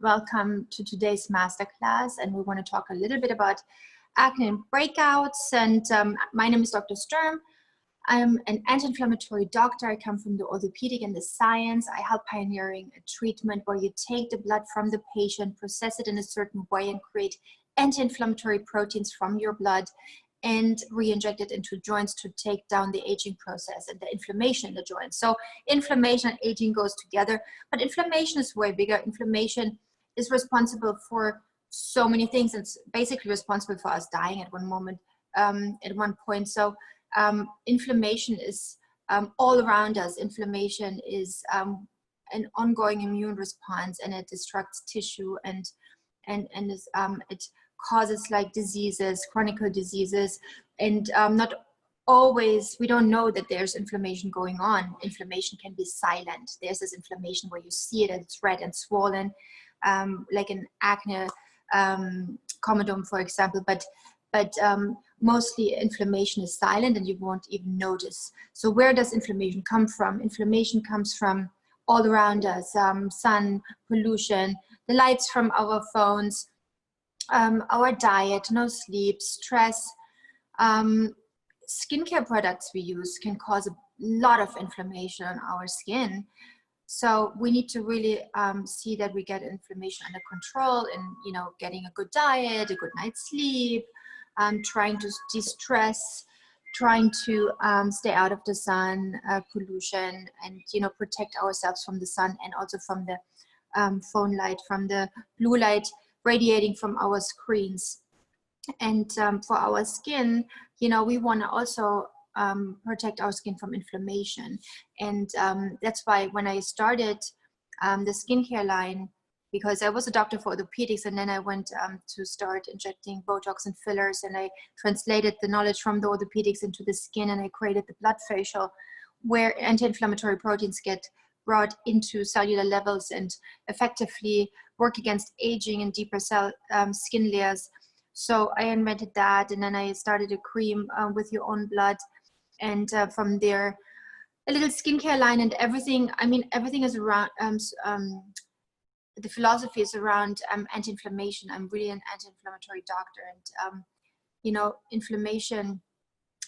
Welcome to today's masterclass, and we want to talk a little bit about acne and breakouts. And my name is Dr. Sturm. I'm an anti-inflammatory doctor. I come from the orthopedic and the science. I help pioneering a treatment where you take the blood from the patient, process it in a certain way, and create anti-inflammatory proteins from your blood and re-inject it into joints to take down the aging process and the inflammation in the joints. So inflammation and aging goes together, but inflammation is way bigger. Inflammation is responsible for so many things. It's basically responsible for us dying at one moment, at one point. So inflammation is all around us. Inflammation is an ongoing immune response, and it destructs tissue and is, it causes like diseases, chronic diseases, and not always, we don't know that there's inflammation going on. Inflammation can be silent. There's this inflammation where you see it and it's red and swollen, like an acne comedome, for example, but mostly inflammation is silent and you won't even notice. So where does inflammation come from? Inflammation comes from all around us, sun, pollution, the lights from our phones, our diet, no sleep, stress, skincare products we use can cause a lot of inflammation on our skin. So we need to really see that we get inflammation under control, and getting a good diet, a good night's sleep, trying to de-stress, trying to stay out of the sun, pollution, and protect ourselves from the sun and also from the phone light, from the blue light radiating from our screens. And for our skin, we want to also protect our skin from inflammation. And that's why when I started the skincare line, because I was a doctor for orthopedics, and then I went to start injecting Botox and fillers, and I translated the knowledge from the orthopedics into the skin, and I created the blood facial where anti-inflammatory proteins get brought into cellular levels and effectively work against aging and deeper skin layers. So I invented that, and then I started a cream with your own blood, and from there a little skincare line, and everything. I mean, everything is around. The philosophy is around anti-inflammation. I'm really an anti-inflammatory doctor, and inflammation,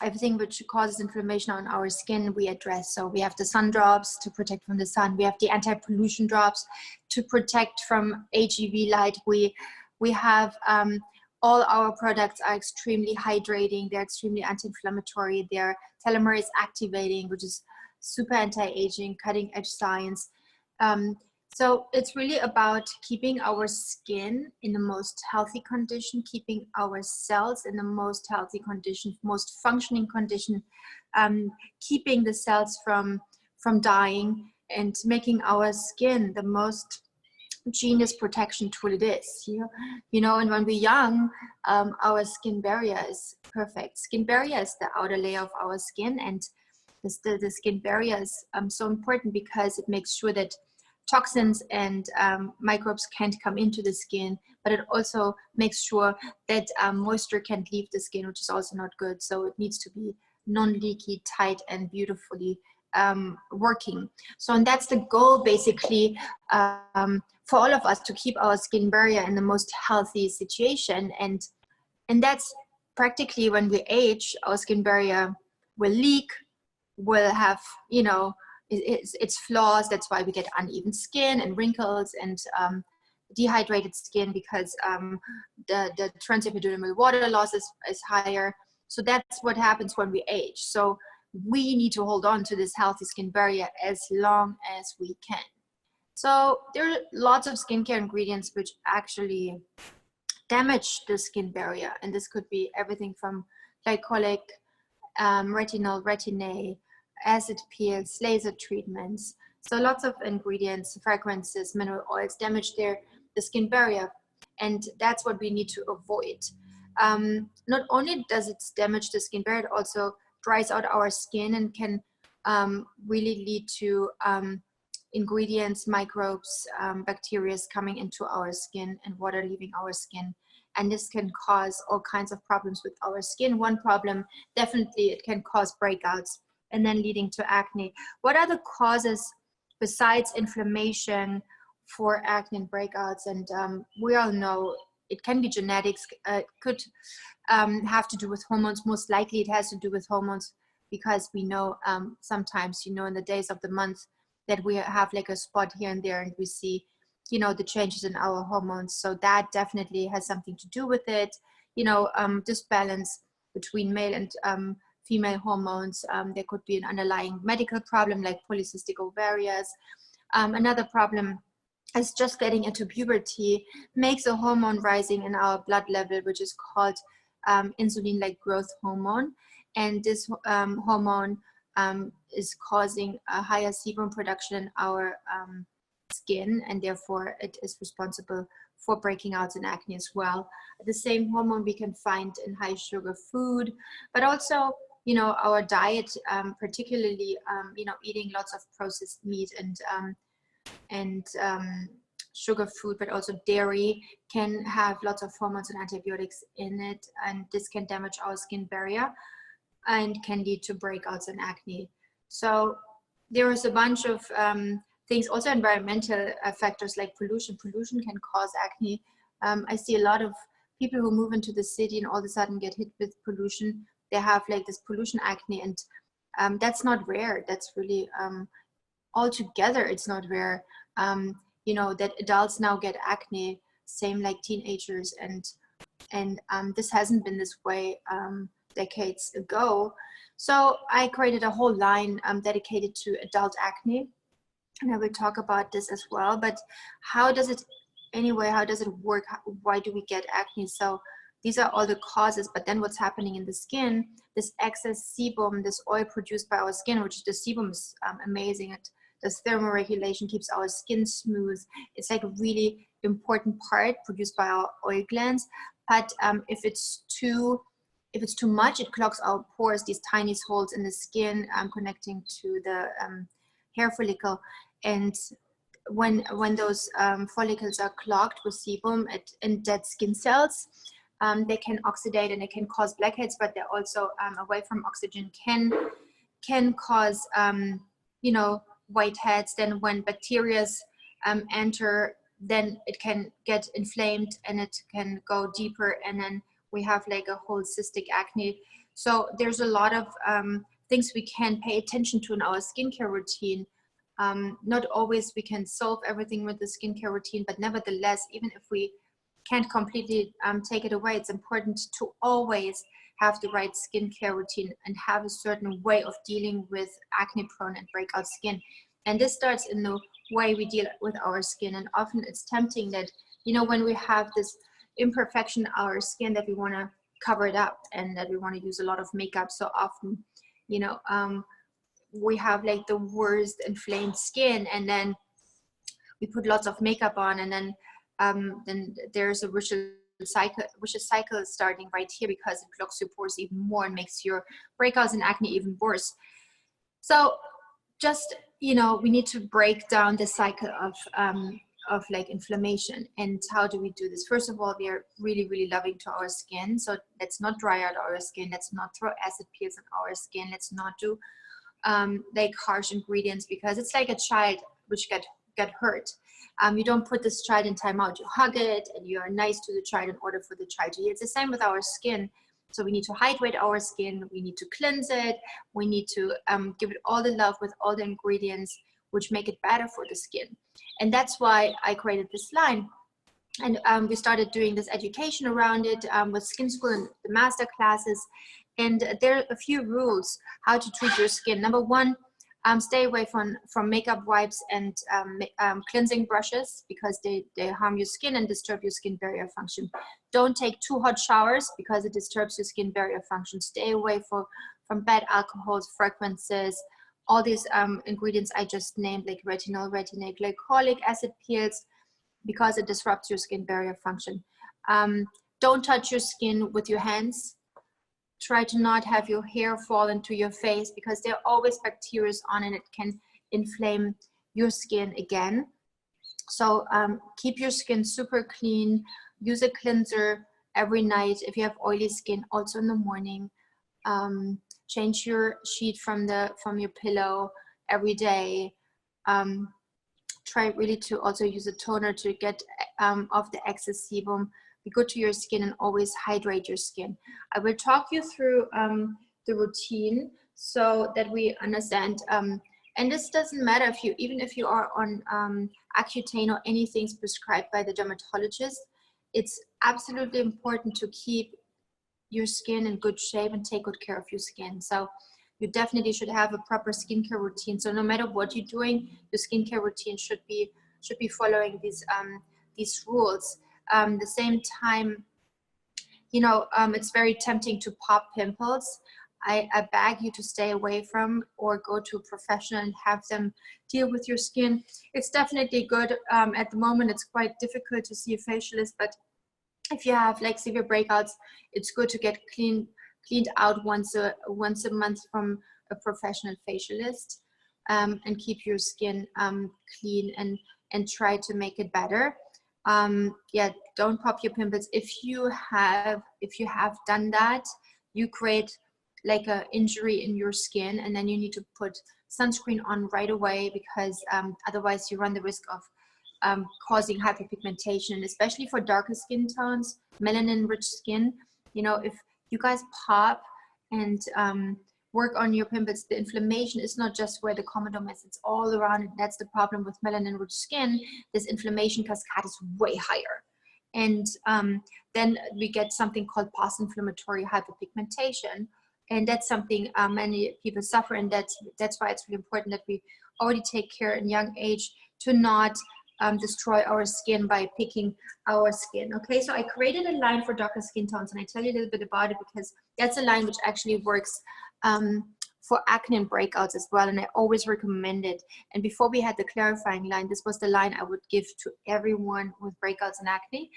everything which causes inflammation on our skin, we address. So we have the sun drops to protect from the sun. We have the anti-pollution drops to protect from AGV light. We have all our products are extremely hydrating. They're extremely anti-inflammatory. They're telomerase activating, which is super anti-aging, cutting edge science. So it's really about keeping our skin in the most healthy condition, keeping our cells in the most healthy condition, most functioning condition, keeping the cells from dying, and making our skin the most genius protection tool it is. And when we're young, our skin barrier is perfect. Skin barrier is the outer layer of our skin, and the skin barrier is so important because it makes sure that toxins and microbes can't come into the skin, but it also makes sure that moisture can't leave the skin, which is also not good. So it needs to be non-leaky, tight, and beautifully working. So, and that's the goal basically for all of us, to keep our skin barrier in the most healthy situation. And that's practically, when we age, our skin barrier will leak, will have, it's flaws. That's why we get uneven skin and wrinkles and dehydrated skin, because the transepidermal water loss is higher. So that's what happens when we age. So we need to hold on to this healthy skin barrier as long as we can. So there are lots of skincare ingredients which actually damage the skin barrier, and this could be everything from glycolic, retinol, retin-A, acid peels, laser treatments. So lots of ingredients, fragrances, mineral oils damage the skin barrier, and that's what we need to avoid. Not only does it damage the skin barrier, it also dries out our skin and can really lead to ingredients, microbes, bacteria coming into our skin and water leaving our skin. And this can cause all kinds of problems with our skin. One problem, definitely, it can cause breakouts and then leading to acne. What are the causes besides inflammation for acne and breakouts. And we all know it can be genetics. It could have to do with hormones. Most likely it has to do with hormones, because we know sometimes, you know, in the days of the month that we have like a spot here and there, and we see, you know, the changes in our hormones. So that definitely has something to do with it. You know, disbalance between male and female hormones. There could be an underlying medical problem like polycystic ovarians. Another problem is just getting into puberty makes a hormone rising in our blood level, which is called insulin-like growth hormone. And this hormone is causing a higher sebum production in our skin, and therefore it is responsible for breaking out in acne as well. The same hormone we can find in high sugar food, but also, you know, our diet, particularly, you know, eating lots of processed meat and sugar food, but also dairy, can have lots of hormones and antibiotics in it, and this can damage our skin barrier and can lead to breakouts and acne. So there is a bunch of things, also environmental factors like pollution. Pollution can cause acne. I see a lot of people who move into the city and all of a sudden get hit with pollution. They have like this pollution acne, and that's not rare. That's really altogether, it's not rare. You know, that adults now get acne, same like teenagers, and this hasn't been this way decades ago. So I created a whole line dedicated to adult acne, and I will talk about this as well. But how does it work? Why do we get acne? So these are all the causes, but then what's happening in the skin, this excess sebum, this oil produced by our skin, which the sebum is amazing. It does thermoregulation, keeps our skin smooth. It's like a really important part produced by our oil glands. But if it's too much, it clogs our pores, these tiny holes in the skin connecting to the hair follicle. And when those follicles are clogged with sebum and dead skin cells, they can oxidate and they can cause blackheads, but they're also away from oxygen can cause you know, whiteheads. Then when bacteria enter, then it can get inflamed and it can go deeper, and then we have like a whole cystic acne. So there's a lot of things we can pay attention to in our skincare routine. Not always we can solve everything with the skincare routine, but nevertheless, even if we can't completely take it away, it's important to always have the right skincare routine and have a certain way of dealing with acne prone and breakout skin. And this starts in the way we deal with our skin. And often it's tempting that, you know, when we have this imperfection in our skin, that we want to cover it up and that we want to use a lot of makeup. So often, you know, we have like the worst inflamed skin, and then we put lots of makeup on, and then there's a vicious cycle starting right here, because it clogs your pores even more and makes your breakouts and acne even worse. So just, you know, we need to break down the cycle of like inflammation. And how do we do this? First of all, we are really, really loving to our skin. So let's not dry out our skin. Let's not throw acid peels on our skin. Let's not do like harsh ingredients, because it's like a child which get hurt. You don't put this child in timeout. You hug it and you are nice to the child in order for the child to heal. It's the same with our skin. So we need to hydrate our skin. We need to cleanse it. We need to give it all the love with all the ingredients which make it better for the skin. And that's why I created this line. And we started doing this education around it with Skin School and the master classes. And there are a few rules how to treat your skin. Number one, stay away from makeup wipes and cleansing brushes, because they harm your skin and disturb your skin barrier function. Don't take too hot showers, because it disturbs your skin barrier function. Stay away from bad alcohols, fragrances, all these ingredients I just named, like retinol, retinate, glycolic acid peels, because it disrupts your skin barrier function. Don't touch your skin with your hands. Try to not have your hair fall into your face, because there are always bacteria on it. It can inflame your skin again. So keep your skin super clean. Use a cleanser every night. If you have oily skin, also in the morning. Change your sheet from your pillow every day. try really to also use a toner to get off the excess sebum. Be good to your skin and always hydrate your skin. I will talk you through the routine so that we understand. And this doesn't matter if you, even if you are on Accutane or anything's prescribed by the dermatologist. It's absolutely important to keep your skin in good shape and take good care of your skin. So you definitely should have a proper skincare routine. So no matter what you're doing, your skincare routine should be following these rules. The same time, you know, it's very tempting to pop pimples. I beg you to stay away from or go to a professional and have them deal with your skin. It's definitely good. At the moment, it's quite difficult to see a facialist, but if you have like severe breakouts, it's good to get cleaned out once a month from a professional facialist, and keep your skin clean and try to make it better. Yeah, don't pop your pimples. If you have done that, you create like an injury in your skin, and then you need to put sunscreen on right away, because otherwise you run the risk of causing hyperpigmentation, especially for darker skin tones, melanin rich skin. You know, if you guys pop and work on your pimples, the inflammation is not just where the comedome is, it's all around it. That's the problem with melanin rich skin. This inflammation cascade is way higher. And then we get something called post-inflammatory hyperpigmentation. And that's something many people suffer, and that's why it's really important that we already take care in young age to not destroy our skin by picking our skin. Okay, so I created a line for darker skin tones, and I tell you a little bit about it because that's a line which actually works for acne and breakouts as well, and I always recommend it. And before we had the clarifying line, this was the line I would give to everyone with breakouts and acne.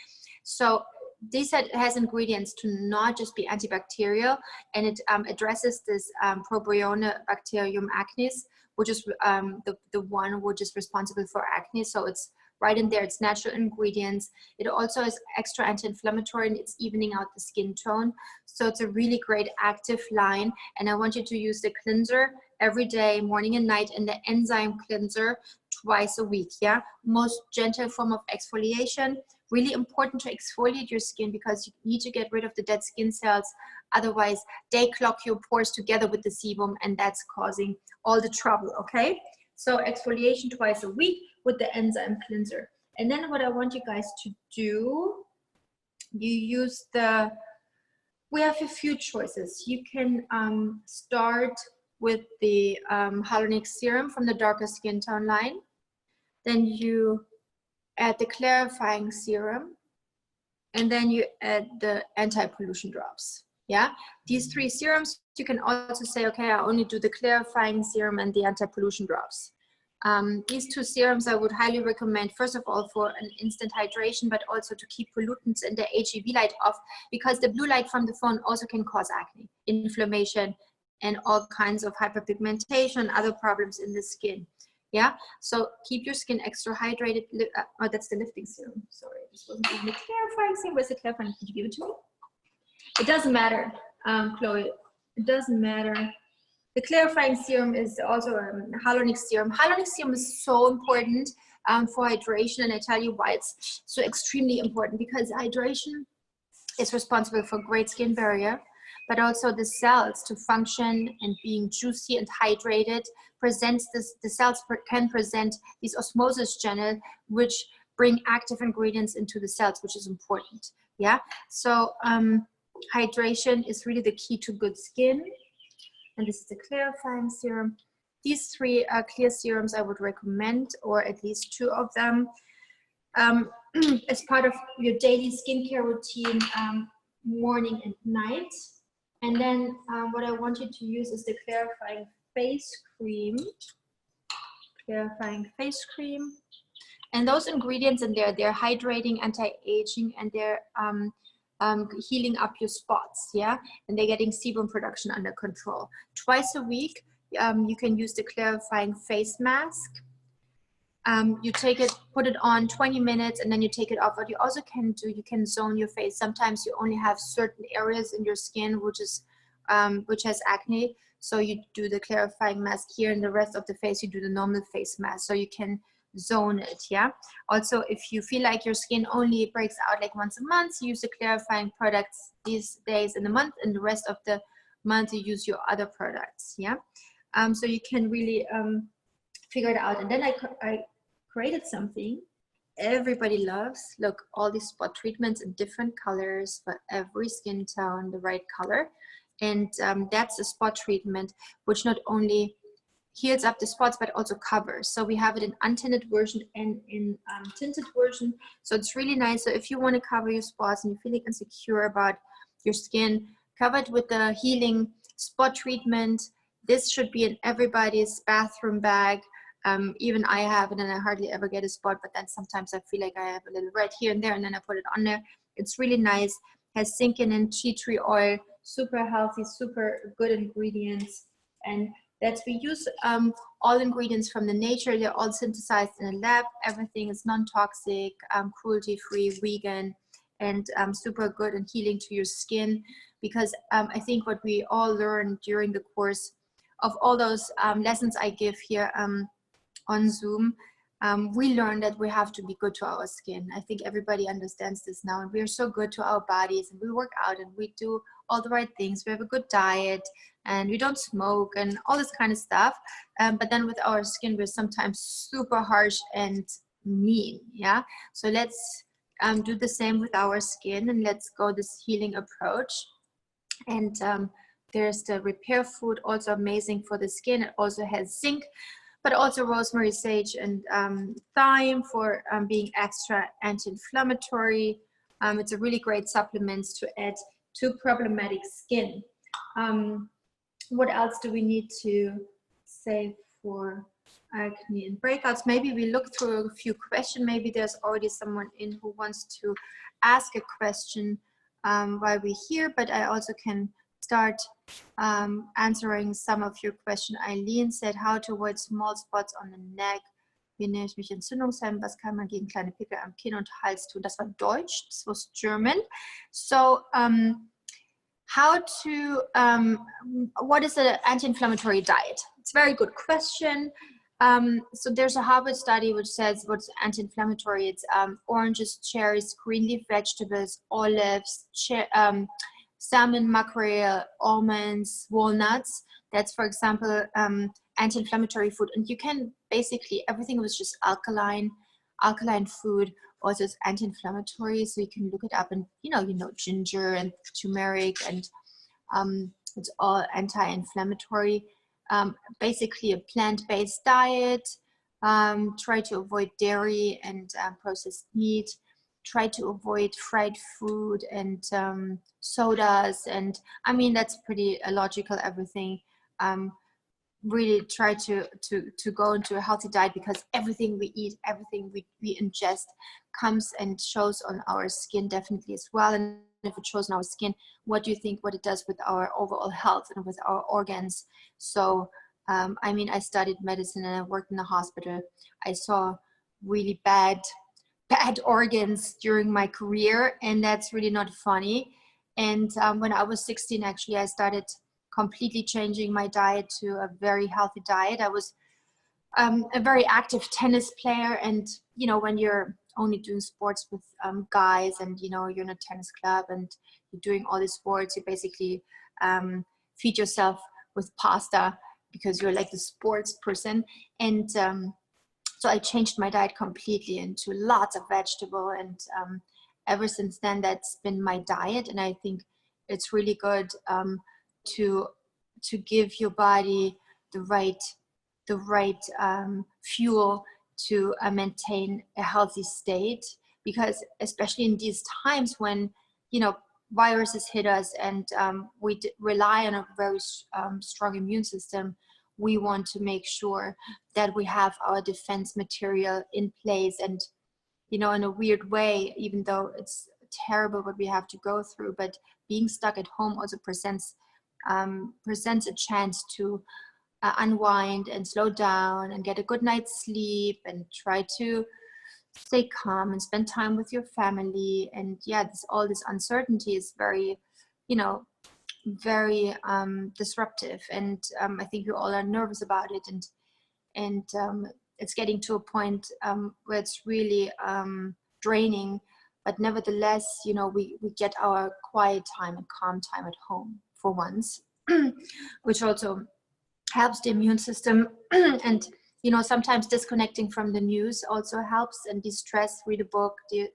So this has ingredients to not just be antibacterial, and it addresses this Probionibacterium acnes, which is the one which is responsible for acne. So it's right in there, it's natural ingredients. It also is extra anti-inflammatory, and it's evening out the skin tone. So it's a really great active line, and I want you to use the cleanser every day, morning and night, and the enzyme cleanser twice a week. Yeah, most gentle form of exfoliation. Really important to exfoliate your skin because you need to get rid of the dead skin cells. Otherwise, they clog your pores together with the sebum, and that's causing all the trouble, okay? So exfoliation twice a week with the enzyme cleanser. And then what I want you guys to do, you use we have a few choices. You can start with the Hyaluronic serum from the darker skin tone line. Then you add the clarifying serum, and then you add the anti-pollution drops. Yeah, these three serums, you can also say, okay, I only do the clarifying serum and the anti-pollution drops. These two serums I would highly recommend, first of all, for an instant hydration, but also to keep pollutants and the HEV light off, because the blue light from the phone also can cause acne, inflammation, and all kinds of hyperpigmentation, other problems in the skin. Yeah, so keep your skin extra hydrated. Oh, that's the lifting serum. Sorry, this wasn't even the clarifying serum. Where's the clarifying? Could you give it to me? It doesn't matter, Chloe. It doesn't matter. The clarifying serum is also a hyaluronic serum. Hyaluronic serum is so important for hydration, and I tell you why it's so extremely important, because hydration is responsible for great skin barrier, but also the cells to function and being juicy and hydrated presents this, the cells can present these osmosis channel, which bring active ingredients into the cells, which is important. Yeah, so hydration is really the key to good skin. And this is the clarifying serum. These three clear serums I would recommend, or at least two of them, as part of your daily skincare routine, morning and night. And then what I want you to use is the clarifying face cream. Clarifying face cream. And those ingredients in there, they're hydrating, anti-aging, and they're healing up your spots, yeah? And they're getting sebum production under control. Twice a week, you can use the clarifying face mask. You take it, put it on 20 minutes, and then you take it off. What you also can do, you can zone your face. Sometimes you only have certain areas in your skin which has acne, so you do the clarifying mask here, and the rest of the face you do the normal face mask. So you can zone it. Yeah. Also, if you feel like your skin only breaks out like once a month, use the clarifying products these days in the month, and the rest of the month you use your other products. Yeah. So you can really figure it out. And then I created something everybody loves. Look, all these spot treatments in different colors for every skin tone, the right color. And that's a spot treatment which not only heals up the spots but also covers. So we have it in untinted version and in tinted version. So it's really nice. So if you want to cover your spots and you're feeling insecure about your skin, cover it with the healing spot treatment. This should be in everybody's bathroom bag. Even I have it and I hardly ever get a spot, but then sometimes I feel like I have a little red here and there, and then I put it on there. It's really nice. Has zinc in tea tree oil, super healthy, super good ingredients. And that's, we use all ingredients from the nature. They're all synthesized in a lab. Everything is non-toxic, cruelty-free, vegan, and super good and healing to your skin. Because I think what we all learned during the course of all those lessons I give here on Zoom, we learned that we have to be good to our skin. I think everybody understands this now, and we are so good to our bodies, and we work out and we do all the right things. We have a good diet and we don't smoke and all this kind of stuff. But then with our skin, we're sometimes super harsh and mean. Yeah. So let's do the same with our skin, and let's go this healing approach. And there's the repair food, also amazing for the skin. It also has zinc, but also rosemary, sage, and thyme for being extra anti-inflammatory. It's a really great supplement to add to problematic skin. What else do we need to say for acne and breakouts? Maybe we look through a few questions. Maybe there's already someone in who wants to ask a question while we're here, but I also can start answering some of your question. Eileen said, how to avoid small spots on the neck. Wie nehme ich mich Entzündungshemmen? Was kann man gegen kleine Pickel am Kinn und Hals tun? Das war Deutsch, this was German. So how to, what is an anti-inflammatory diet? It's a very good question. So there's a Harvard study which says what's anti-inflammatory. It's oranges, cherries, green leaf vegetables, olives, salmon, mackerel, almonds, walnuts. That's, for example, anti-inflammatory food. And you can basically, everything was just alkaline food also is anti-inflammatory. So you can look it up, and you know ginger and turmeric, and it's all anti-inflammatory. Basically a plant-based diet. Try to avoid dairy and processed meat. Try to avoid fried food and sodas, and I mean that's pretty illogical. Everything. Really try to go into a healthy diet, because everything we eat, everything we ingest comes and shows on our skin definitely as well. And if it shows on our skin, what do you think what it does with our overall health and with our organs? So I mean, I studied medicine and I worked in a hospital. I saw really bad organs during my career, and that's really not funny. And when I was 16, actually, I started completely changing my diet to a very healthy diet. I was a very active tennis player, and you know, when you're only doing sports with guys, and you know, you're in a tennis club and you're doing all these sports, you basically feed yourself with pasta because you're like the sports person. And so I changed my diet completely into lots of vegetable, and ever since then that's been my diet. And I think it's really good to give your body the right fuel to maintain a healthy state, because especially in these times when, you know, viruses hit us and we rely on a very strong immune system, we want to make sure that we have our defense material in place. And you know, in a weird way, even though it's terrible what we have to go through, but being stuck at home also presents a chance to unwind and slow down and get a good night's sleep and try to stay calm and spend time with your family. And yeah, all this uncertainty is very, you know, very disruptive. And I think we all are nervous about it. And it's getting to a point where it's really draining. But nevertheless, you know, we get our quiet time and calm time at home for once, which also helps the immune system. And, you know, sometimes disconnecting from the news also helps, and de-stress, read a book. You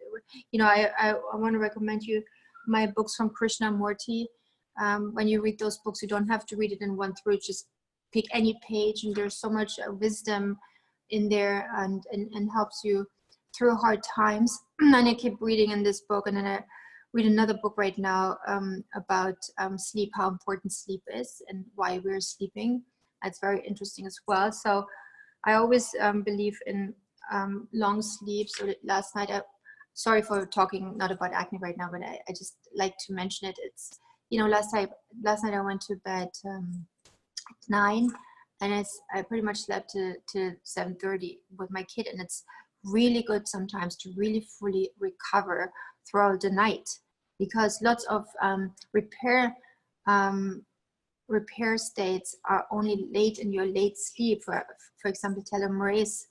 know, I want to recommend you my books from Krishnamurti. When you read those books, you don't have to read it in one through, just pick any page, and there's so much wisdom in there, and helps you through hard times. And I keep reading in this book, and then I read another book right now about sleep, how important sleep is and why we're sleeping. That's very interesting as well. So I always believe in long sleep. So last night, sorry for talking not about acne right now, but I just like to mention it. It's, you know, last night I went to bed at 9, and I pretty much slept to 7:30 with my kid, and it's really good sometimes to really fully recover throughout the night, because lots of repair states are only late in your late sleep. For example, telomerase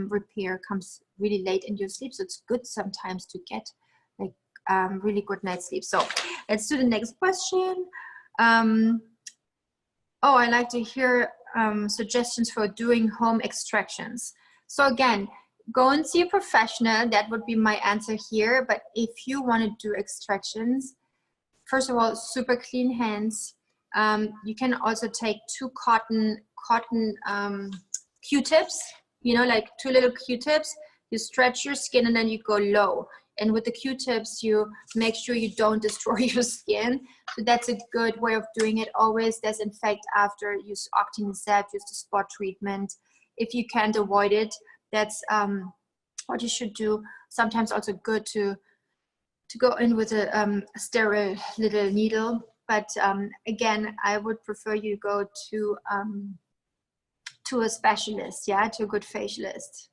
repair comes really late in your sleep, so it's good sometimes to get like really good night's sleep. So let's do the next question. Oh, I like to hear suggestions for doing home extractions. So again, go and see a professional. That would be my answer here. But if you want to do extractions, first of all, super clean hands. You can also take 2 cotton Q-tips, you know, like 2 little Q-tips. You stretch your skin and then you go low. And with the Q-tips, you make sure you don't destroy your skin. So that's a good way of doing it. Always disinfect after. Use Octine-Zep, use the spot treatment. If you can't avoid it, that's what you should do. Sometimes also good to go in with a sterile little needle. But again, I would prefer you go to a specialist, yeah, to a good facialist.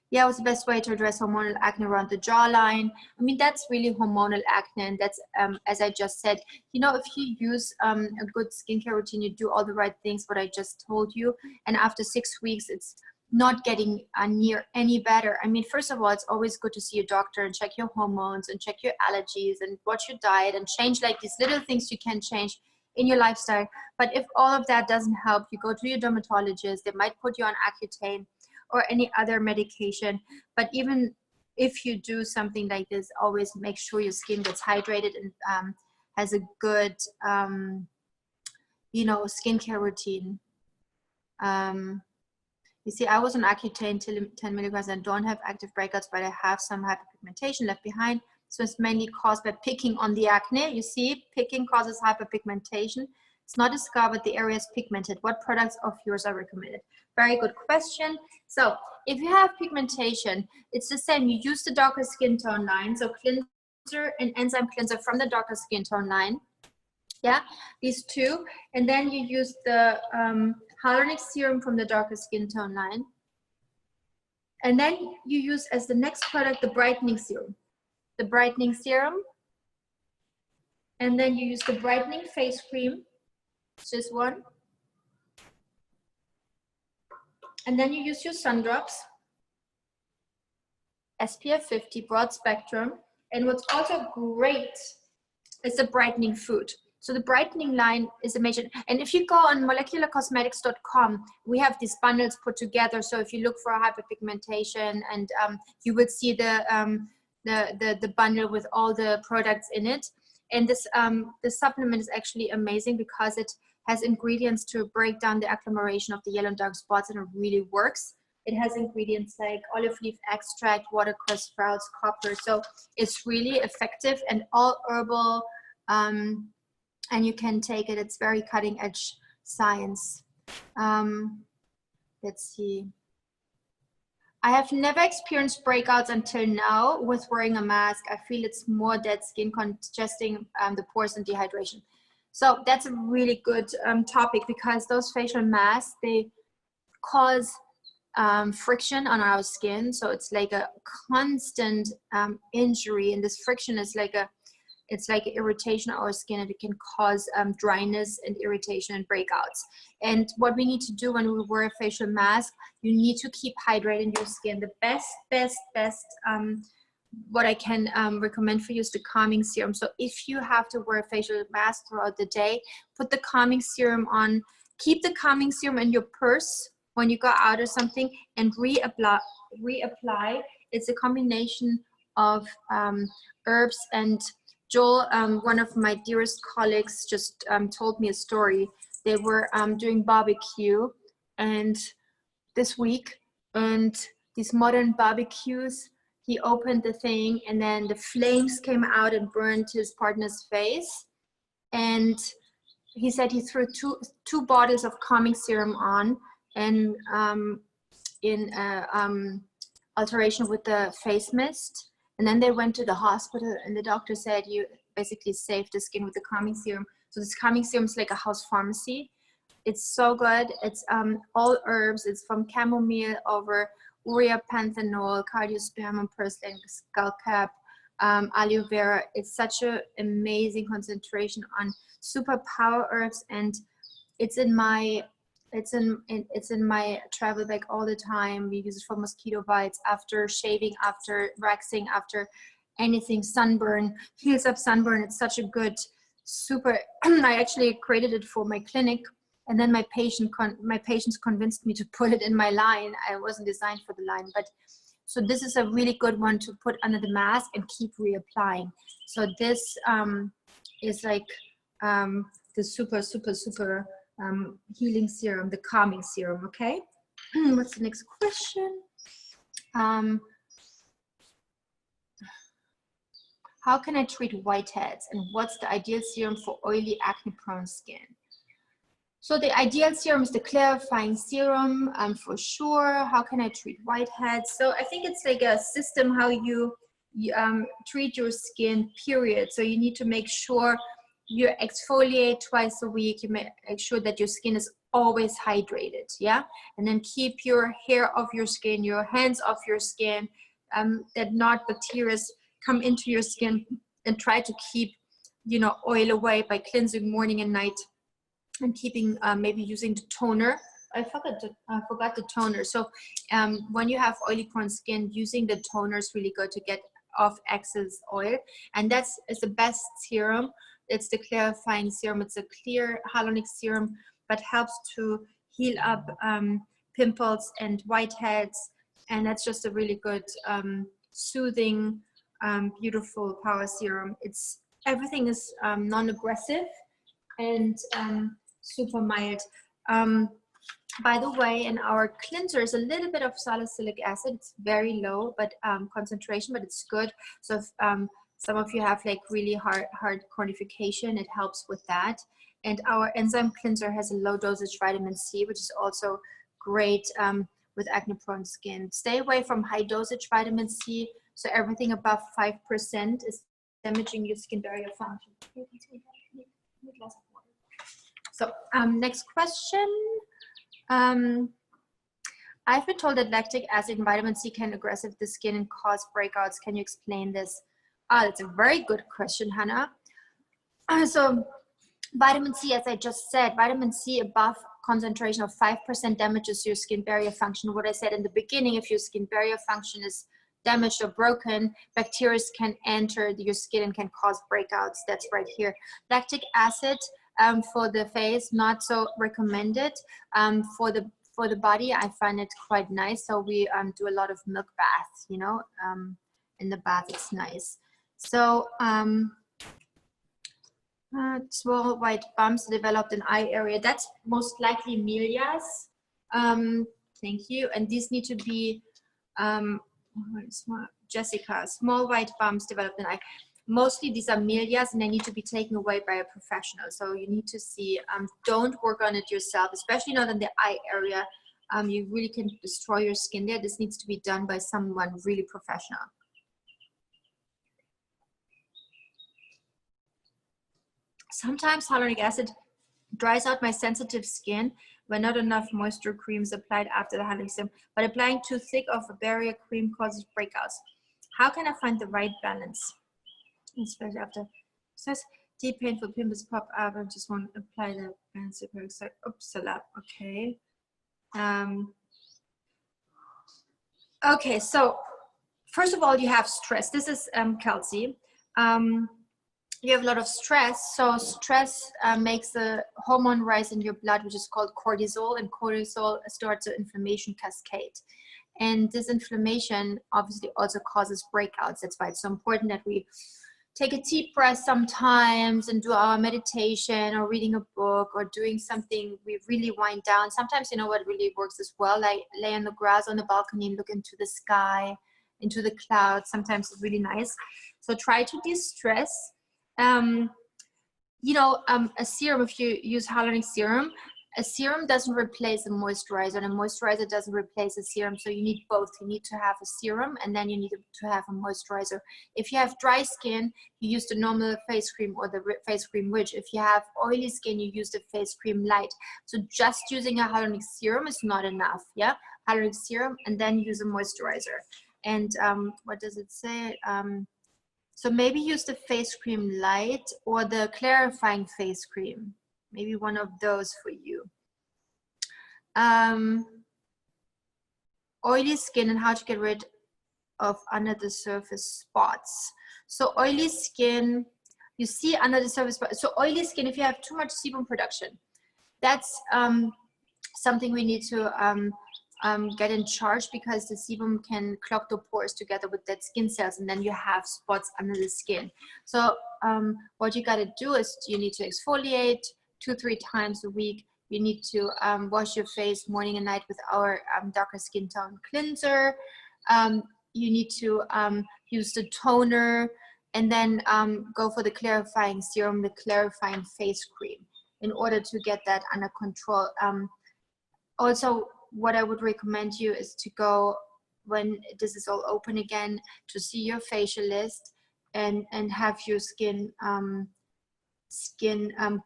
Yeah, what's the best way to address hormonal acne around the jawline? I mean, that's really hormonal acne, and that's, as I just said, you know, if you use a good skincare routine, you do all the right things, what I just told you, and after 6 weeks, it's not getting near any better. I mean, first of all, it's always good to see a doctor and check your hormones and check your allergies and watch your diet and change like these little things you can change in your lifestyle. But if all of that doesn't help, you go to your dermatologist. They might put you on Accutane or any other medication. But even if you do something like this, always make sure your skin gets hydrated and has a good, you know, skincare routine. You see, I was on Accutane 10 milligrams and don't have active breakouts, but I have some hyperpigmentation left behind. So it's mainly caused by picking on the acne. You see, picking causes hyperpigmentation. It's not a scar, but the area is pigmented. What products of yours are recommended? Very good question. So if you have pigmentation, it's the same. You use the darker skin tone line. So cleanser and enzyme cleanser from the darker skin tone line. Yeah, these 2. And then you use the Hyaluronic serum from the darker skin tone line. And then you use as the next product, the brightening serum. The brightening serum. And then you use the brightening face cream. It's just 1. And then you use your sun drops. SPF 50, broad spectrum. And what's also great is the brightening food. So the brightening line is a major, and if you go on molecularcosmetics.com, we have these bundles put together. So if you look for hyperpigmentation, and you would see the bundle with all the products in it. And this supplement is actually amazing because it has ingredients to break down the agglomeration of the yellow and dark spots, and it really works. It has ingredients like olive leaf extract, watercress sprouts, copper. So it's really effective and all herbal. And you can take it. It's very cutting edge science. Let's see. I have never experienced breakouts until now with wearing a mask. I feel it's more dead skin congesting the pores and dehydration. So that's a really good topic, because those facial masks, they cause friction on our skin. So it's like a constant injury, and this friction is like It's like irritation on our skin, and it can cause dryness and irritation and breakouts. And what we need to do when we wear a facial mask, you need to keep hydrating your skin. The best what I can recommend for you is the calming serum. So if you have to wear a facial mask throughout the day, put the calming serum on. Keep the calming serum in your purse when you go out or something, and reapply. It's a combination of herbs. And Joel, one of my dearest colleagues, just told me a story. They were doing barbecue and this week, and these modern barbecues, he opened the thing and then the flames came out and burned his partner's face. And he said he threw two bottles of calming serum on, and in alteration with the face mist. And then they went to the hospital, and the doctor said, you basically saved the skin with the calming serum. So this calming serum is like a house pharmacy. It's so good. It's all herbs. It's from chamomile over urea, panthenol, cardiospermum, purslane, skullcap, aloe vera. It's such an amazing concentration on super power herbs, and it's in my travel bag all the time. We use it for mosquito bites, after shaving, after waxing, after anything, sunburn, heals up sunburn. It's such a good super. I actually created it for my clinic, and then my patients convinced me to put it in my line. I wasn't designed for the line, but so this is a really good one to put under the mask and keep reapplying. So this is like the super healing serum, the calming serum. Okay. What's the next question? How can I treat whiteheads, and what's the ideal serum for oily, acne-prone skin? So the ideal serum is the clarifying serum, for sure. How can I treat whiteheads? So I think it's like a system how you treat your skin, period. So you need to make sure you exfoliate twice a week. You make sure that your skin is always hydrated, yeah? And then keep your hair off your skin, your hands off your skin, that not bacteria come into your skin, and try to keep, you know, oil away by cleansing morning and night, and keeping maybe using the toner. I forgot the toner. So when you have oily prone skin, using the toner is really good to get off excess oil, and that's the best serum. It's the clarifying serum. It's a clear hyaluronic serum, but helps to heal up pimples and whiteheads, and that's just a really good soothing, beautiful power serum. It's everything is non-aggressive and super mild. By the way, in our cleanser is a little bit of salicylic acid. It's very low, but concentration, but it's good. So if some of you have like really hard cornification, it helps with that. And our enzyme cleanser has a low dosage vitamin C, which is also great with acne-prone skin. Stay away from high dosage vitamin C. So everything above 5% is damaging your skin barrier function. So next question. I've been told that lactic acid and vitamin C can aggressive the skin and cause breakouts. Can you explain this? That's a very good question, Hannah. So vitamin C, as I just said, vitamin C above concentration of 5% damages your skin barrier function. What I said in the beginning, if your skin barrier function is damaged or broken, bacteria can enter your skin and can cause breakouts. That's right here. Lactic acid for the face, not so recommended. For the body, I find it quite nice. So we do a lot of milk baths, you know, in the bath, it's nice. So small white bumps developed in eye area. That's most likely Milia's. Thank you. And these need to be, Jessica, small white bumps developed in eye. Mostly these are Milia's, and they need to be taken away by a professional. So you need to see, don't work on it yourself, especially not in the eye area. You really can destroy your skin there. This needs to be done by someone really professional. Sometimes hyaluronic acid dries out my sensitive skin when not enough moisture cream is applied after the hyaluronic serum, but applying too thick of a barrier cream causes breakouts. How can I find the right balance? Especially after says deep painful pimples pop up. I just want to apply the anti peroxide. Oops, okay. Okay, so first of all, you have stress. This is Kelsey. You have a lot of stress. So stress makes a hormone rise in your blood, which is called cortisol, and cortisol starts an inflammation cascade. And this inflammation obviously also causes breakouts. That's why it's so important that we take a deep breath sometimes and do our meditation or reading a book or doing something. We really wind down. Sometimes, you know what really works as well? Like lay on the grass on the balcony and look into the sky, into the clouds. Sometimes it's really nice. So try to de-stress. You know, a serum, if you use hyaluronic serum, a serum doesn't replace a moisturizer, and a moisturizer doesn't replace a serum. So you need both. You need to have a serum, and then you need to have a moisturizer. If you have dry skin, you use the normal face cream or the face cream rich. If you have oily skin, you use the face cream light. So just using a hyaluronic serum is not enough. Yeah, hyaluronic serum, and then use a moisturizer. And what does it say? So maybe use the face cream light or the clarifying face cream. Maybe one of those for you. Oily skin and how to get rid of under the surface spots. So oily skin, you see under the surface spots. So oily skin, if you have too much sebum production, that's something we need to get in charge, because the sebum can clog the pores together with dead skin cells, and then you have spots under the skin. So what you got to do is you need to exfoliate 2-3 times a week. You need to wash your face morning and night with our darker skin tone cleanser. You need to use the toner, and then go for the clarifying serum, the clarifying face cream, in order to get that under control. Also, what I would recommend you is to go, when this is all open again, to see your facialist and have your skin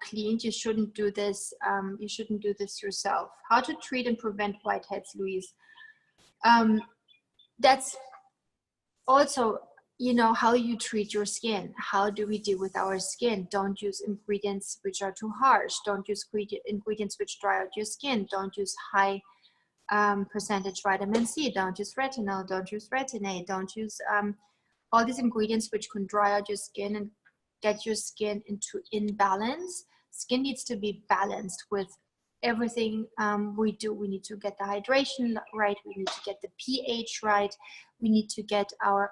cleaned. You shouldn't do this. You shouldn't do this yourself. How to treat and prevent whiteheads, Louise? That's also, you know, how you treat your skin. How do we deal with our skin? Don't use ingredients which are too harsh. Don't use ingredients which dry out your skin. Don't use high percentage vitamin C. Don't use retinol. Don't use retin-A. Don't use all these ingredients which can dry out your skin and get your skin into imbalance. Skin needs to be balanced with everything we do. We need to get the hydration right. We need to get the pH right. We need to get our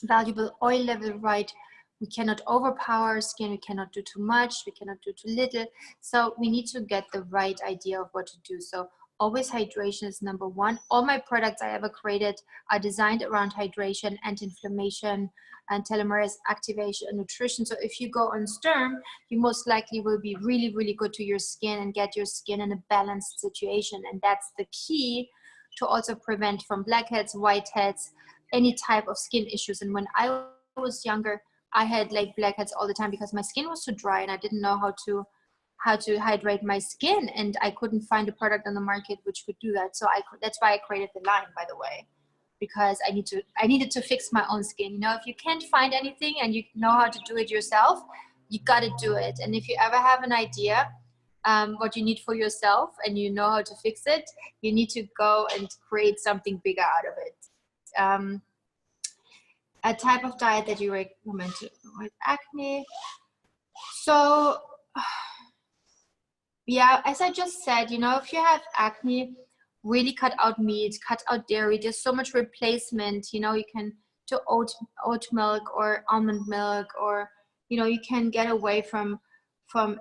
valuable oil level right. We cannot overpower our skin. We cannot do too much. We cannot do too little. So we need to get the right idea of what to do. So always hydration is number one. All my products I ever created are designed around hydration, anti-inflammation, and telomerase activation and nutrition. So if you go on Sturm, you most likely will be really, really good to your skin and get your skin in a balanced situation. And that's the key to also prevent from blackheads, whiteheads, any type of skin issues. And when I was younger, I had like blackheads all the time because my skin was so dry and I didn't know how to hydrate my skin, and I couldn't find a product on the market which could do that. So that's why I created the line, by the way, because I needed to fix my own skin. You know, if you can't find anything and you know how to do it yourself, you got to do it. And if you ever have an idea what you need for yourself and you know how to fix it, you need to go and create something bigger out of it. A type of diet that you recommend to avoid acne. So yeah, as I just said, you know, if you have acne, really cut out meat, cut out dairy. There's so much replacement. You know, you can do oat milk or almond milk, or, you know, you can get away from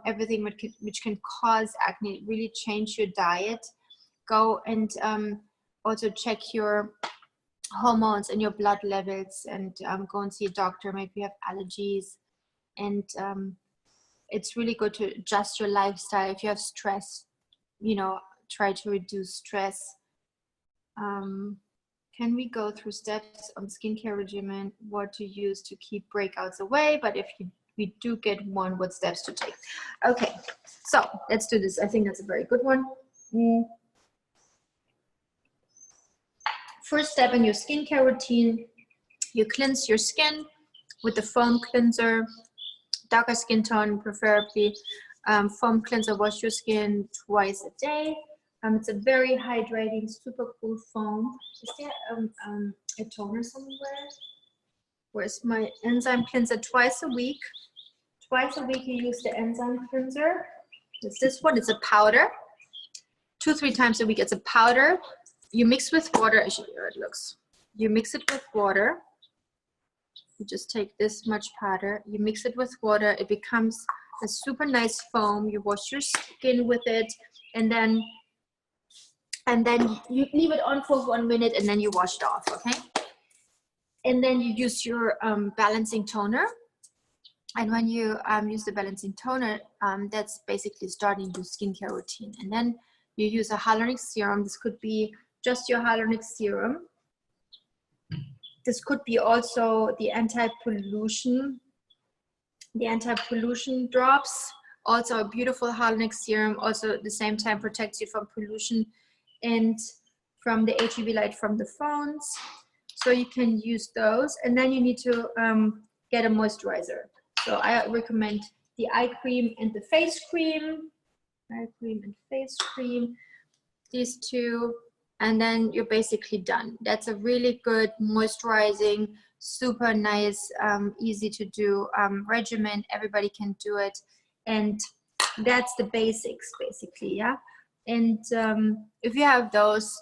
everything which can cause acne. Really change your diet. Go and also check your hormones and your blood levels, and go and see a doctor. Maybe you have allergies, and it's really good to adjust your lifestyle. If you have stress, you know, try to reduce stress. Can we go through steps on skincare regimen, what to use to keep breakouts away? But if we do get one, what steps to take? Okay, so let's do this. I think that's a very good one. First step in your skincare routine, you cleanse your skin. with the foam cleanser, darker skin tone preferably. Foam cleanser, wash your skin twice a day. It's a very hydrating, super cool foam. Is there a toner somewhere? Where's my enzyme cleanser? Twice a week. Twice a week you use the enzyme cleanser. It's this one, it's a powder. 2-3 times a week, it's a powder. You mix with water, here it looks. You mix it with water. You just take this much powder, you mix it with water, it becomes a super nice foam. You wash your skin with it, and then you leave it on for 1 minute, and then you wash it off, okay? And then you use your balancing toner. And when you use the balancing toner, that's basically starting your skincare routine. And then you use a hyaluronic serum. This could be just your hyaluronic serum. This could be also the anti-pollution drops. Also a beautiful hyaluronic serum. Also at the same time protects you from pollution and from the HUV light from the phones. So you can use those. And then you need to get a moisturizer. So I recommend the eye cream and the face cream. Eye cream and face cream. These two. And then you're basically done. That's a really good moisturizing, super nice, easy to do regimen. Everybody can do it. And that's the basics basically, yeah? And if you have those,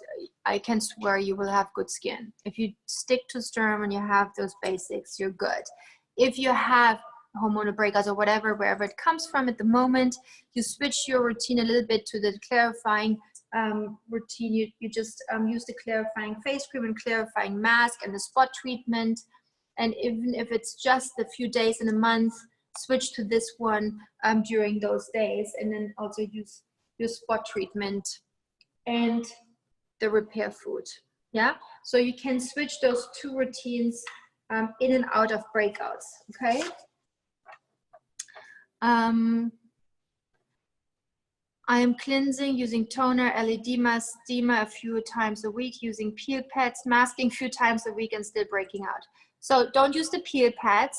I can swear you will have good skin. If you stick to Sturm and you have those basics, you're good. If you have hormonal breakouts or whatever, wherever it comes from at the moment, you switch your routine a little bit to the clarifying routine. You just use the clarifying face cream and clarifying mask and the spot treatment. And even if it's just a few days in a month, switch to this one during those days, and then also use your spot treatment and the repair food. Yeah, so you can switch those two routines in and out of breakouts. Okay. I am cleansing using toner, LED mask, steamer a few times a week, using peel pads, masking a few times a week, and still breaking out. So don't use the peel pads.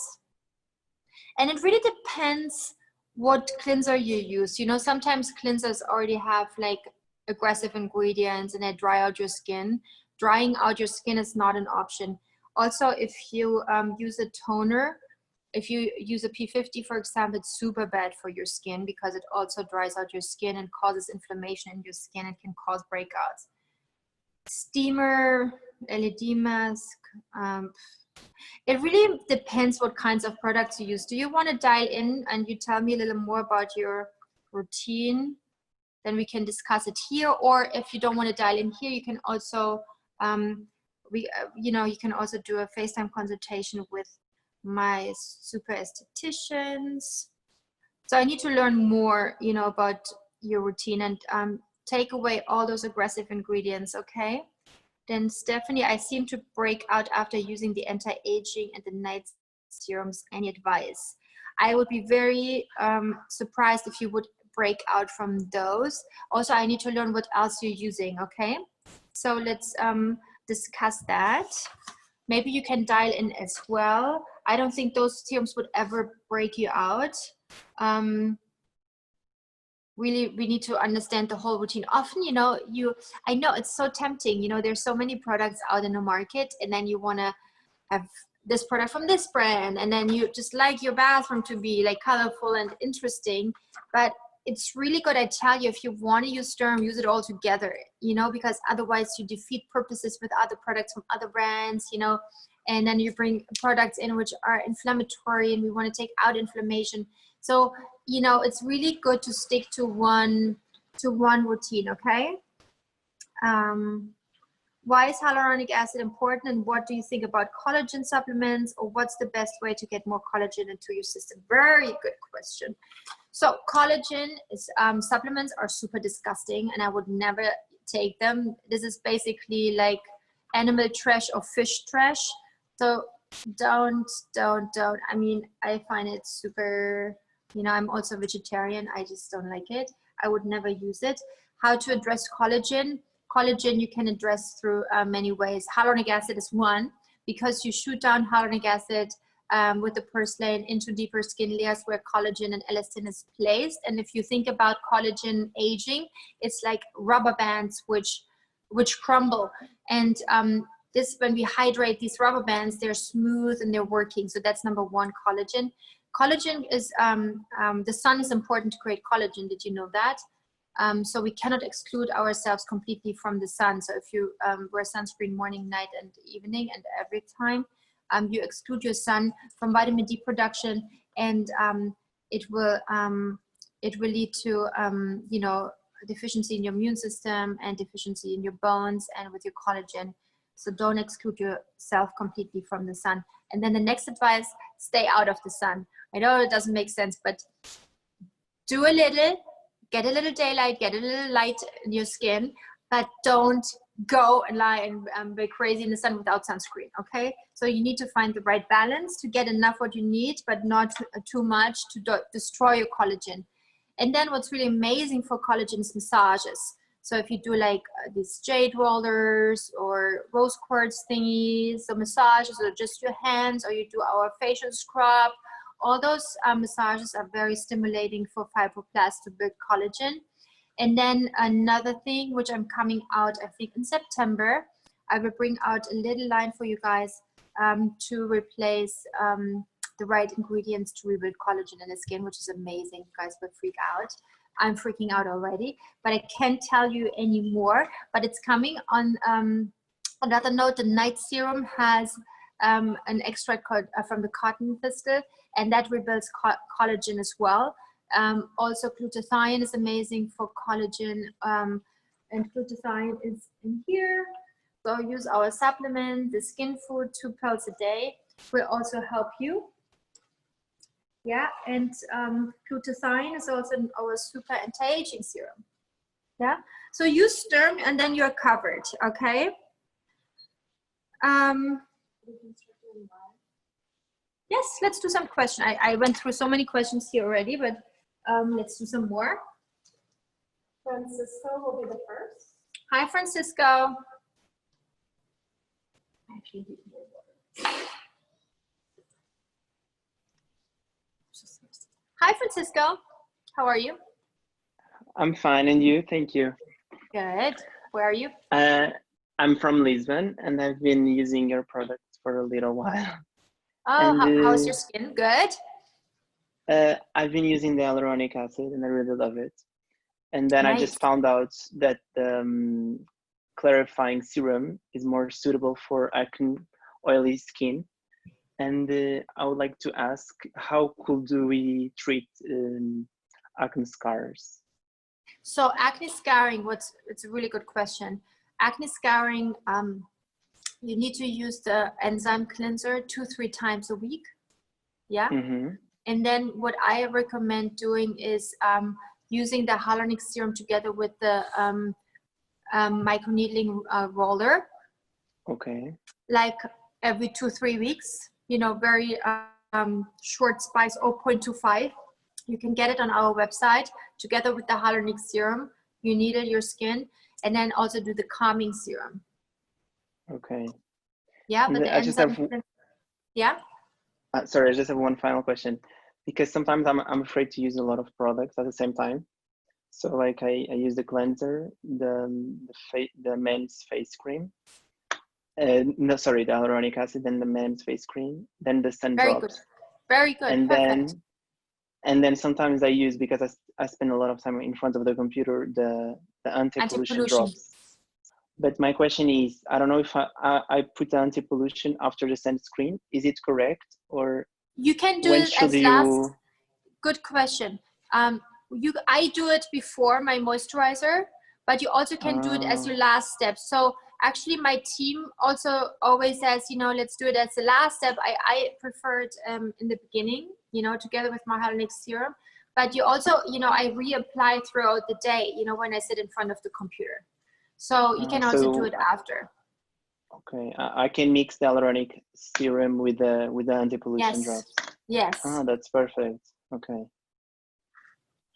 And it really depends what cleanser you use. You know, sometimes cleansers already have like aggressive ingredients and they dry out your skin. Drying out your skin is not an option. Also, if you use a toner, if you use a P50, for example, it's super bad for your skin because it also dries out your skin and causes inflammation in your skin and can cause breakouts. Steamer, LED mask, it really depends what kinds of products you use. Do you want to dial in and you tell me a little more about your routine? Then we can discuss it here. Or if you don't want to dial in here, you can also, you can also do a FaceTime consultation with my super estheticians. So I need to learn more, you know, about your routine and take away all those aggressive ingredients, okay? Then Stephanie, I seem to break out after using the anti-aging and the night serums. Any advice? I would be very surprised if you would break out from those. Also, I need to learn what else you're using, okay? So let's discuss that. Maybe you can dial in as well. I don't think those serums would ever break you out. Really, we need to understand the whole routine. Often, you know, I know it's so tempting, you know, there's so many products out in the market, and then you want to have this product from this brand, and then you just like your bathroom to be like colorful and interesting. But it's really good, I tell you, if you want to use Sturm, use it all together, you know, because otherwise you defeat purposes with other products from other brands, you know, and then you bring products in which are inflammatory and we want to take out inflammation. So, you know, it's really good to stick to one routine, okay? Why is hyaluronic acid important, and what do you think about collagen supplements, or what's the best way to get more collagen into your system? Very good question. So collagen is, supplements are super disgusting and I would never take them. This is basically like animal trash or fish trash. So don't. I mean, I find it super, you know, I'm also vegetarian. I just don't like it. I would never use it. How to address collagen? Collagen you can address through many ways. Hyaluronic acid is one, because you shoot down hyaluronic acid, with the porcelain into deeper skin layers where collagen and elastin is placed. And if you think about collagen aging, it's like rubber bands which crumble. And this, when we hydrate these rubber bands, they're smooth and they're working. So that's number one, collagen. Collagen is, the sun is important to create collagen. Did you know that? So we cannot exclude ourselves completely from the sun. So if you wear sunscreen morning, night, and evening, and every time, you exclude your sun from vitamin D production, and it will lead to you know, deficiency in your immune system and deficiency in your bones and with your collagen. So don't exclude yourself completely from the sun. And then the next advice, stay out of the sun. I know it doesn't make sense, but do a little, get a little daylight, get a little light in your skin, but don't go and lie and be crazy in the sun without sunscreen, okay? So you need to find the right balance to get enough what you need, but not too much to destroy your collagen. And then what's really amazing for collagen is massages. So if you do like these jade rollers or rose quartz thingies, so massages, or just your hands, or you do our facial scrub, all those massages are very stimulating for fibroblasts to build collagen. And then another thing, which I'm coming out, I think in September, I will bring out a little line for you guys to replace the right ingredients to rebuild collagen in the skin, which is amazing. You guys will freak out. I'm freaking out already, but I can't tell you any more, but it's coming. On another note, the night serum has an extract from the cotton thistle, and that rebuilds collagen as well. Also glutathione is amazing for collagen, and glutathione is in here. So use our supplement, the skin food, 2 pills a day will also help you. Yeah, and glutathione is also in our super anti-aging serum. Yeah, so use Sturm and then you're covered, okay? Yes, let's do some questions. I went through so many questions here already, but let's do some more. Francisco will be the first. Hi, Francisco. Hi, Francisco. How are you? I'm fine, and you? Thank you. Good. Where are you? I'm from Lisbon, and I've been using your products for a little while. Oh, how's your skin? Good? I've been using the hyaluronic acid, and I really love it. And then Nice. I just found out that clarifying serum is more suitable for acne, oily skin. And I would like to ask, how do we treat acne scars? So acne scarring, it's a really good question. Acne scarring, you need to use the enzyme cleanser 2-3 times a week. Yeah. Mm-hmm. And then what I recommend doing is using the Hyaluronic serum together with the microneedling roller. Okay. Like every 2-3 weeks, you know, very short spice, 0.25. You can get it on our website together with the Hyaluronic serum. You needle your skin, and then also do the calming serum. Okay. Yeah, but the enzyme. Yeah. Sorry, I just have one final question, because sometimes I'm afraid to use a lot of products at the same time. So like I use the cleanser, the men's face cream. No, sorry, the hyaluronic acid, then the men's face cream, then the sun Very drops. good. Very good. And Perfect. then sometimes I use, because I spend a lot of time in front of the computer, the anti-pollution drops. But my question is, I don't know if I put the anti-pollution after the sunscreen. Is it correct, or you can do when it should as you... last? Good question. I do it before my moisturizer, but you also can do it as your last step. So actually my team also always says, you know, let's do it as the last step. I prefer it in the beginning, you know, together with my hyaluronic serum. But you also, you know, I reapply throughout the day, you know, when I sit in front of the computer. So you can also do it after. Okay, I can mix the hyaluronic serum with the anti-pollution drops. Yes. Ah, that's perfect. Okay.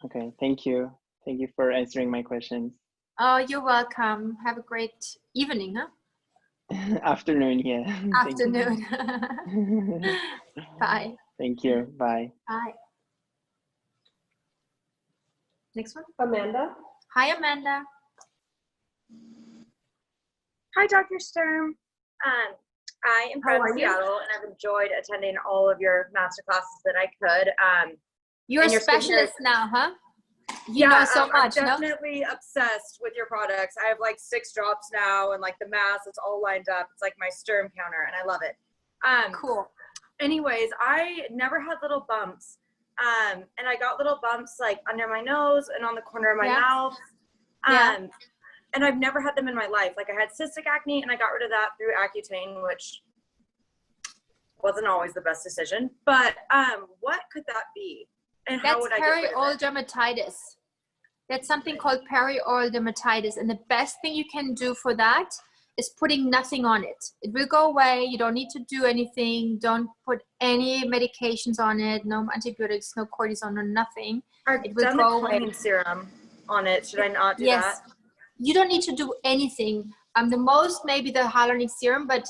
Okay, thank you. Thank you for answering my questions. Oh, you're welcome. Have a great evening, huh? Afternoon, yeah. Thank you. Afternoon. Bye. Thank you. Bye. Bye. Next one. Amanda. Hi, Amanda. Hi, Dr. Sturm. I am How from are you? Seattle, and I've enjoyed attending all of your master classes that I could. You're a and your specialist now, huh? You Yeah, know so much, I'm no? definitely obsessed with your products. I have like 6 drops now, and like the mask, it's all lined up. It's like my Sturm counter, and I love it. Cool. Anyways, I never had little bumps. And I got little bumps like under my nose and on the corner of my Yeah. mouth. Yeah. And I've never had them in my life. Like I had cystic acne, and I got rid of that through Accutane, which wasn't always the best decision. But what could that be? And how That's would I get rid perioral of it? dermatitis. That's something called perioral dermatitis. And the best thing you can do for that is putting nothing on it. It will go away. You don't need to do anything. Don't put any medications on it. No antibiotics, no cortisone, no nothing. I've It will done the go away. cleaning serum on it. Should I not do Yes. that? You don't need to do anything. The most maybe the hyaluronic serum, but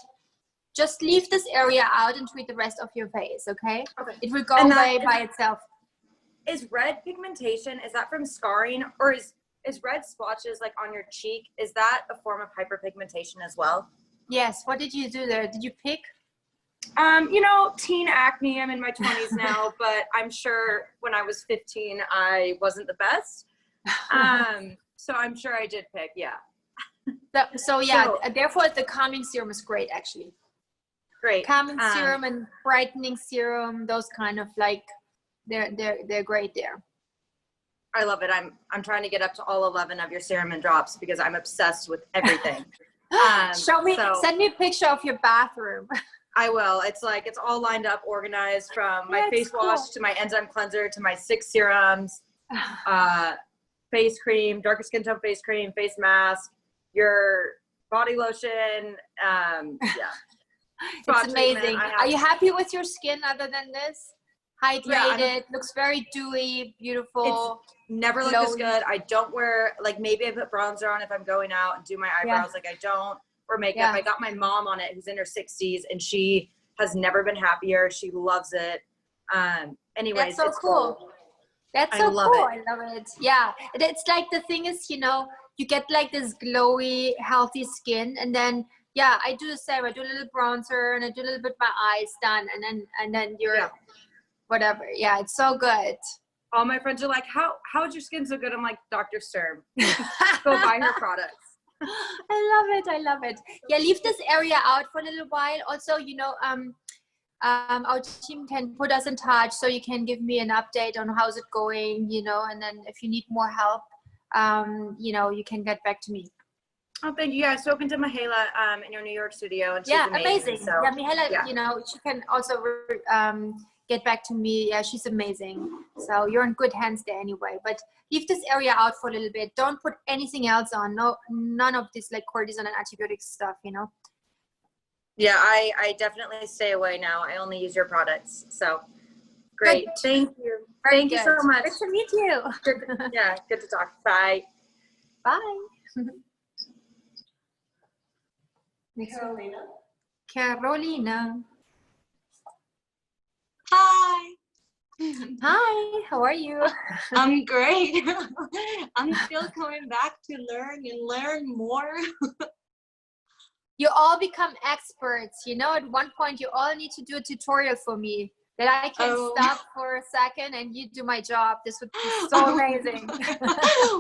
just leave this area out and treat the rest of your face, okay? Okay. It will go And that away is- by itself. Is red pigmentation, is that from scarring, or is red splotches like on your cheek, is that a form of hyperpigmentation as well? Yes. What did you do there? Did you pick? You know, teen acne, I'm in my 20s now, but I'm sure when I was 15, I wasn't the best. So I'm sure I did pick, yeah. So therefore the calming serum is great actually. Great. Calming serum and brightening serum, those kind of like, they're great there. I love it. I'm trying to get up to all 11 of your serum and drops because I'm obsessed with everything. Send me a picture of your bathroom. I will. It's like, it's all lined up, organized from my face wash to my enzyme cleanser to my 6 serums, face cream, darker skin tone face cream, face mask, your body lotion. Yeah. It's amazing. Are you happy with your skin other than this? Hydrated, looks very dewy, beautiful. It's never looked as good. I don't wear, like, maybe I put bronzer on if I'm going out and do my eyebrows. Like I don't, or makeup. Yeah. I got my mom on it who's in her 60s, and she has never been happier. She loves it. Anyways, that's so it's cool. That's so cool. I love it. Yeah. It's like, the thing is, you know, you get like this glowy, healthy skin, and then I do the same. I do a little bronzer and I do a little bit my eyes done, and then you're whatever. Yeah, it's so good. All my friends are like, how's your skin so good? I'm like, Dr. Sturm. Go buy her products. I love it. Yeah, leave this area out for a little while. Also, you know, our team can put us in touch, so you can give me an update on how's it going, you know, and then if you need more help, you know, you can get back to me. Oh, thank you. Yeah, I've spoken to Mihaela in your New York studio, and she's amazing. So, Mihaela, you know, she can also get back to me. Yeah, she's amazing. So you're in good hands there anyway. But leave this area out for a little bit. Don't put anything else on. No, none of this like cortisone and antibiotic stuff, you know. Yeah, I definitely stay away now. I only use your products. So great. Good. Thank you. Very Thank good. you so much. Good to meet you. Good, yeah, good to talk. Bye. Bye. Carolina. Hi. Hi, how are you? I'm great. I'm still coming back to learn and learn more. You all become experts. You know, at one point you all need to do a tutorial for me that I can stop for a second and you do my job. This would be so amazing.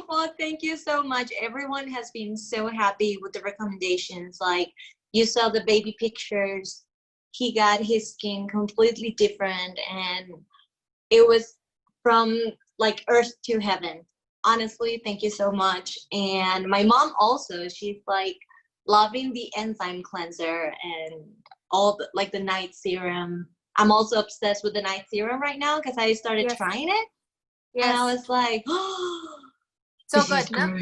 Well, thank you so much. Everyone has been so happy with the recommendations. Like, you saw the baby pictures. He got his skin completely different, and it was from like earth to heaven. Honestly, thank you so much. And my mom also, she's like loving the enzyme cleanser and all the, like the night serum. I'm also obsessed with the night serum right now because I started trying it. And I was like, oh, so good, no?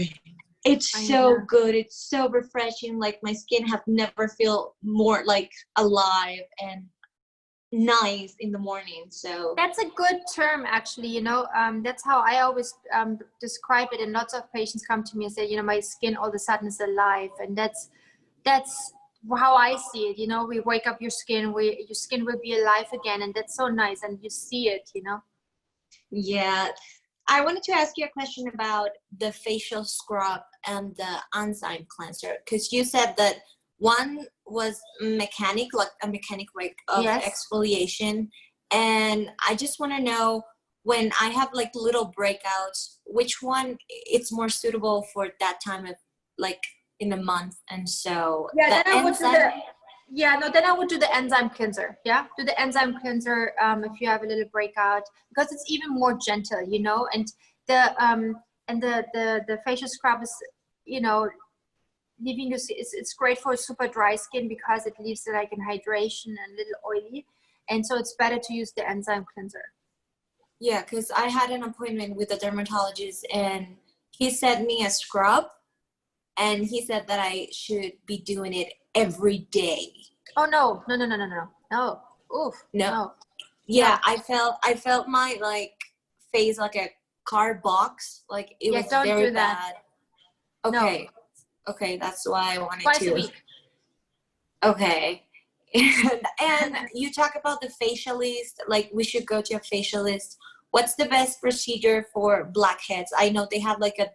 It's so good. It's so refreshing. Like, my skin have never felt more like alive and nice in the morning. So that's a good term, actually. You know, that's how I always describe it. And lots of patients come to me and say, you know, my skin all of a sudden is alive, and that's how I see it, you know, we wake up your skin, your skin will be alive again, and that's so nice, and you see it, you know. Yeah. I wanted to ask you a question about the facial scrub and the enzyme cleanser, because you said that one was mechanic, like a mechanic way of Yes. exfoliation. And I just want to know, when I have like little breakouts, which one it's more suitable for that time of like in a month. And so Yeah, the then I would do enzyme, then I would do the enzyme cleanser. Yeah, do the enzyme cleanser if you have a little breakout, because it's even more gentle, you know. And the facial scrub is, you know, leaving you, it's great for super dry skin because it leaves it like in hydration and a little oily, and so it's better to use the enzyme cleanser. yeah, because I had an appointment with a dermatologist and he sent me a scrub, and he said that I should be doing it every day. Oh no. Oof. No. Yeah, I felt my like face like a car box, like it was don't very do that. bad. Okay. Okay, that's why I wanted Twice to. a week. Okay. And you talk about the facialist, like we should go to a facialist. What's the best procedure for blackheads? I know they have like a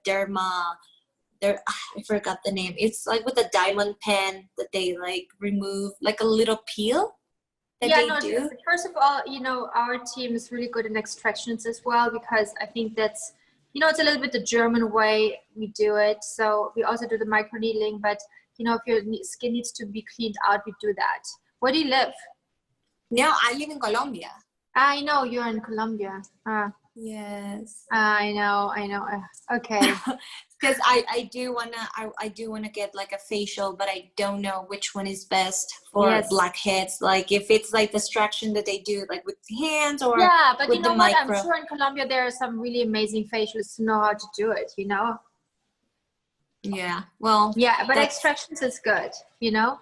I forgot the name. It's like with a diamond pen that they like remove, like a little peel that they do. First of all, you know, our team is really good in extractions as well, because I think that's, you know, it's a little bit the German way we do it. So we also do the microneedling, but you know, if your skin needs to be cleaned out, we do that. Where do you live? No, I live in Colombia. I know you're in Colombia. Yes. I know. Okay. Because I do wanna get like a facial, but I don't know which one is best for blackheads. Like if it's like the extraction that they do like with hands or yeah, but with you know the what? micro. I'm sure in Colombia there are some really amazing facialists who know how to do it. You know. Yeah. Well. Yeah, but extractions is good. You know.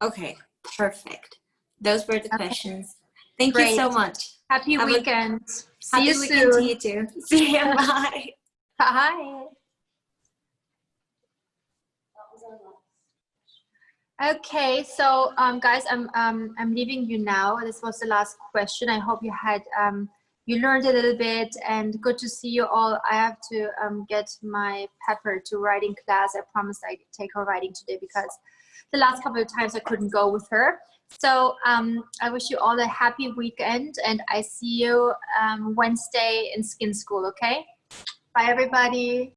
Okay. Perfect. Those were the questions. Thank Great. you so much. Happy weekend. See you soon. Happy weekend to you too. See you. Bye. Bye. Okay, so guys, I'm leaving you now. This was the last question. I hope you had you learned a little bit, and good to see you all. I have to get my Pepper to writing class. I promised I'd take her writing today because the last couple of times I couldn't go with her. So I wish you all a happy weekend, and I see you Wednesday in Skin School. Okay, bye everybody.